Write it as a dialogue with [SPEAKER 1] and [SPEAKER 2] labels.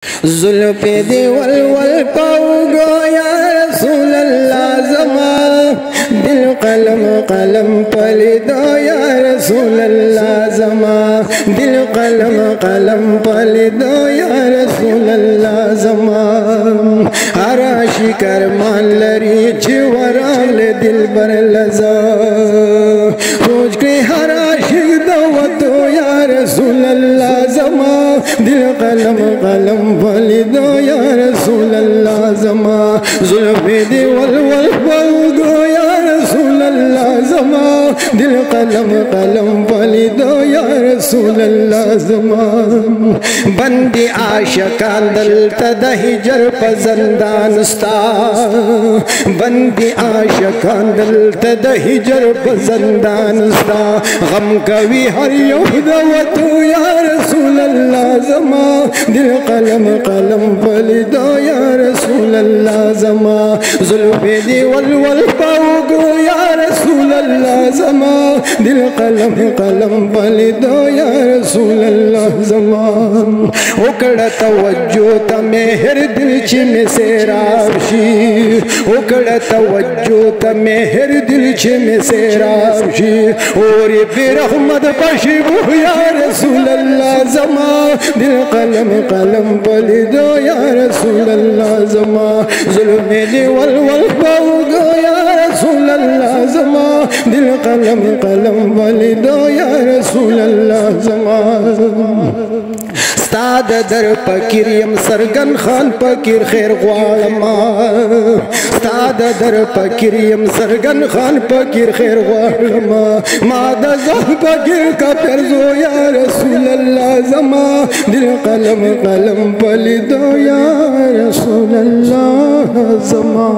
[SPEAKER 1] जुल्फे दे वल पाऊगो या रसूल अल्लाह ज़मा दिल कलम कलम पले दो या रसूल अल्लाह ज़मा दिल कलम कलम पले दो या रसूल अल्लाह ज़मा हरा शिकर मान लरी चिवराल दिल बर लजा सोच के हरा शिक दो तो या रसूल अल्लाह ज़मा दिल कलम कलम पले दो या रसूल अल्लाह ज़मा जुल्फे दे वल पाऊगो या रसूल अल्लाह ज़मा दिल कलम कलम पले दो या रसूल अल्लाह ज़मा बंदी आशिकान दिल तदहिजर पज़ंदानस्ता बंदी आशिकान दिल तदहिजर पज़ंदानस्ता गम कवी हर युहदवतु या रसूल अल्लाह ज़मा दिल कलम कलम पले दो या रसूल अल्लाह ज़मा जुल्फे दे वल पाऊगो या रसूल अल्लाह ज़मा दिल कलम कलम पले दो या रसूल अल्लाह ज़मा उकड़ तवज्जो तमे हर दिल च में सेराशी उकड़ तवज्जो तमे हर दिल च में सेराशी और बेरहमत बशिबु या रसूल अल्लाह ज़मा दिल कलम कलम पले दो या रसूल अल्लाह ज़मा जुल्फे दे वल पाऊगो या रसूल अल्लाह ज़मा दिल कलम कलम पले दो या रसूल अल्लाह ज़मा स्ताद दर पकीरियम सरगन खान पकीर खैर ग्वालमा स्ताद दर पकीरियम सरगन खान पकीर खैर ग्वालमा मादा ज़ह पकीर का परजो या रसूल अल्लाह ज़मा दिल कलम कलम पले दो या रसूल अल्लाह ज़मा।